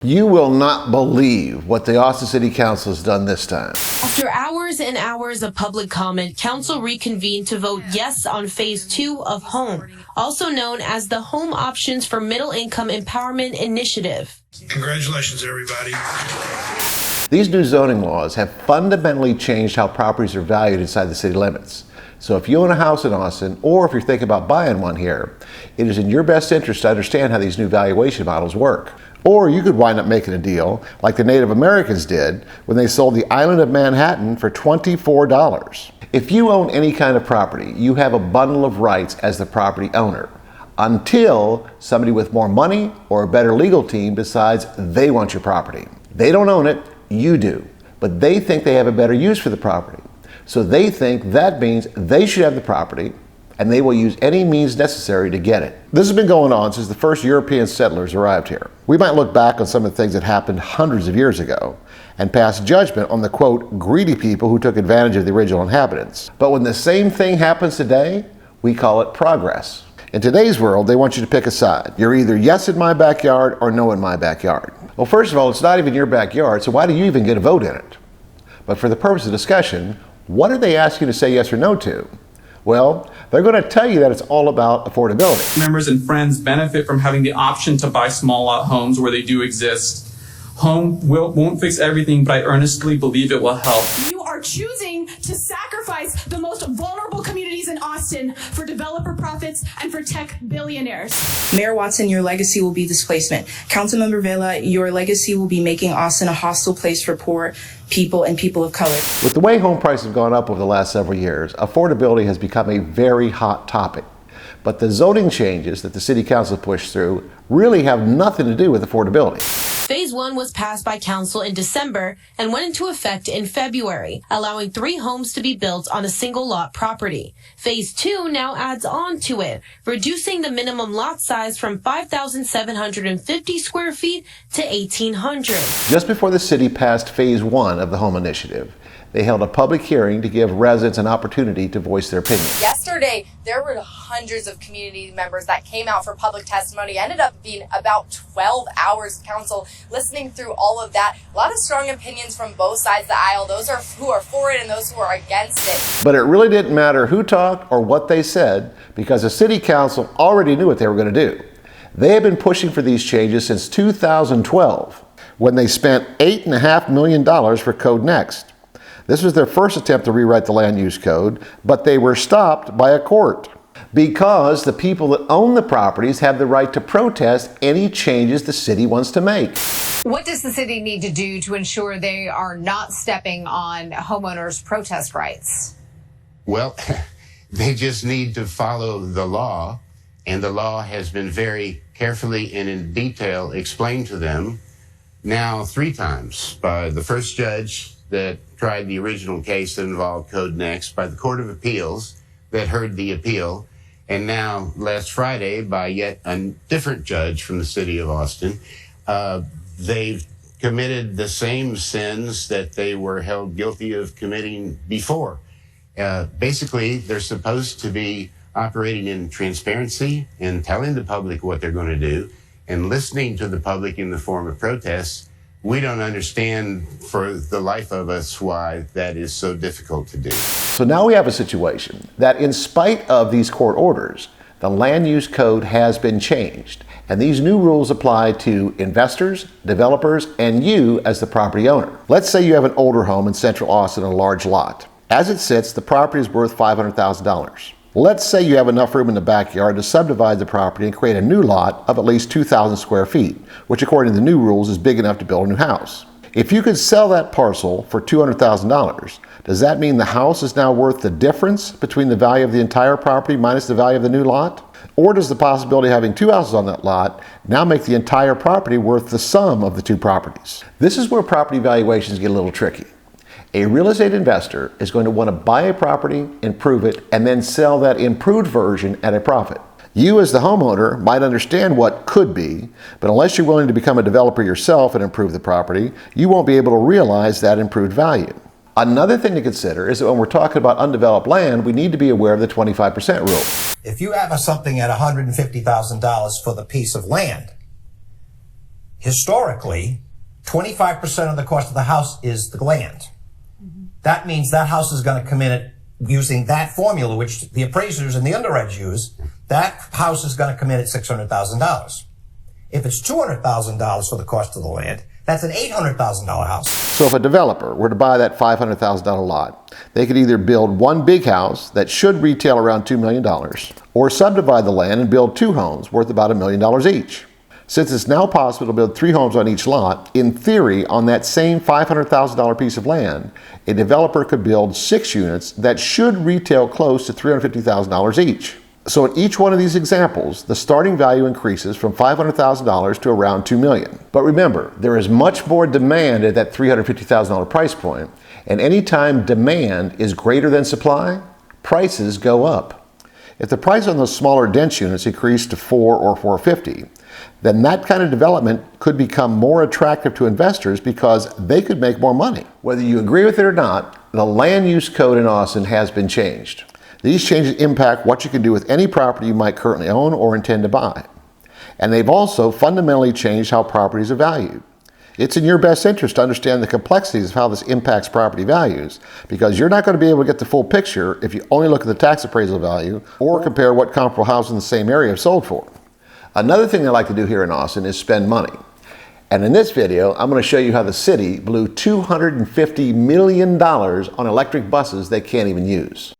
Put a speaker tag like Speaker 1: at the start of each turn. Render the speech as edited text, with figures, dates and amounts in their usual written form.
Speaker 1: You will not believe what the Austin City Council has done this time.
Speaker 2: After hours and hours of public comment, Council reconvened to vote yes on Phase 2 of HOME, also known as the Home Options for Middle Income Empowerment Initiative.
Speaker 3: Congratulations, everybody.
Speaker 1: These new zoning laws have fundamentally changed how properties are valued inside the city limits. So if you own a house in Austin, or if you're thinking about buying one here, it is in your best interest to understand how these new valuation models work. Or you could wind up making a deal like the Native Americans did when they sold the island of Manhattan for $24. If you own any kind of property, you have a bundle of rights as the property owner, until somebody with more money or a better legal team decides they want your property. They don't own it, you do, but they think they have a better use for the property. So they think that means they should have the property, and they will use any means necessary to get it. This has been going on since the first European settlers arrived here. We might look back on some of the things that happened hundreds of years ago and pass judgment on the, quote, greedy people who took advantage of the original inhabitants. But when the same thing happens today, we call it progress. In today's world, they want you to pick a side. You're either yes in my backyard or no in my backyard. Well, first of all, it's not even your backyard, so why do you even get a vote in it? But for the purpose of discussion, what are they asking you to say yes or no to? Well, they're going to tell you that it's all about affordability.
Speaker 4: Members and friends benefit from having the option to buy small lot homes where they do exist. Home won't fix everything, but I earnestly believe it will help.
Speaker 5: You are choosing to sacrifice the most vulnerable communities in Austin for developer profits and for tech billionaires.
Speaker 6: Mayor Watson, your legacy will be displacement. Councilmember Vela, your legacy will be making Austin a hostile place for poor people and people of color.
Speaker 1: With the way home prices have gone up over the last several years, affordability has become a very hot topic. But the zoning changes that the City Council pushed through really have nothing to do with affordability.
Speaker 2: Phase 1 was passed by Council in December and went into effect in February, allowing 3 homes to be built on a single lot property. Phase 2 now adds on to it, reducing the minimum lot size from 5,750 square feet to 1,800.
Speaker 1: Just before the city passed Phase 1 of the Home Initiative, they held a public hearing to give residents an opportunity to voice their opinion.
Speaker 7: Yesterday, there were hundreds of community members that came out for public testimony. It ended up being about 12 hours of council listening through all of that. A lot of strong opinions from both sides of the aisle. Those who are for it and those who are against it.
Speaker 1: But it really didn't matter who talked or what they said, because the City Council already knew what they were going to do. They have been pushing for these changes since 2012, when they spent $8.5 million for Code Next. This was their first attempt to rewrite the land use code, but they were stopped by a court because the people that own the properties have the right to protest any changes the city wants to make.
Speaker 8: What does the city need to do to ensure they are not stepping on homeowners' protest rights?
Speaker 9: Well, they just need to follow the law, and the law has been very carefully and in detail explained to them now 3 times by the first judge that tried the original case that involved Code Next, by the Court of Appeals that heard the appeal, and now last Friday by yet a different judge from the city of Austin. They've committed the same sins that they were held guilty of committing before. Basically, they're supposed to be operating in transparency and telling the public what they're going to do and listening to the public in the form of protests. We don't understand for the life of us why that is so difficult to do.
Speaker 1: So now we have a situation that, in spite of these court orders, the land use code has been changed, and these new rules apply to investors, developers, and you as the property owner. Let's say you have an older home in central Austin on a large lot. As it sits, the property is worth $500,000. Let's say you have enough room in the backyard to subdivide the property and create a new lot of at least 2,000 square feet, which according to the new rules is big enough to build a new house. If you could sell that parcel for $200,000, does that mean the house is now worth the difference between the value of the entire property minus the value of the new lot? Or does the possibility of having 2 houses on that lot now make the entire property worth the sum of the 2 properties? This is where property valuations get a little tricky. A real estate investor is going to want to buy a property, improve it, and then sell that improved version at a profit. You as the homeowner might understand what could be, but unless you're willing to become a developer yourself and improve the property, you won't be able to realize that improved value. Another thing to consider is that when we're talking about undeveloped land, we need to be aware of the 25% rule.
Speaker 10: If you have something at $150,000 for the piece of land, historically, 25% of the cost of the house is the land. That means that house is going to come in at, using that formula, which the appraisers and the underwriters use, that house is going to come in at $600,000. If it's $200,000 for the cost of the land, that's an $800,000 house.
Speaker 1: So if a developer were to buy that $500,000 lot, they could either build one big house that should retail around $2 million, or subdivide the land and build two homes worth about $1 million each. Since it's now possible to build 3 homes on each lot, in theory, on that same $500,000 piece of land, a developer could build 6 units that should retail close to $350,000 each. So in each one of these examples, the starting value increases from $500,000 to around $2 million. But remember, there is much more demand at that $350,000 price point, and anytime demand is greater than supply, prices go up. If the price on those smaller dense units increased to $400,000 or $450,000, then that kind of development could become more attractive to investors because they could make more money. Whether you agree with it or not, the land use code in Austin has been changed. These changes impact what you can do with any property you might currently own or intend to buy. And they've also fundamentally changed how properties are valued. It's in your best interest to understand the complexities of how this impacts property values, because you're not going to be able to get the full picture if you only look at the tax appraisal value or compare what comparable houses in the same area have sold for. Another thing they like to do here in Austin is spend money. And in this video, I'm going to show you how the city blew $250 million on electric buses they can't even use.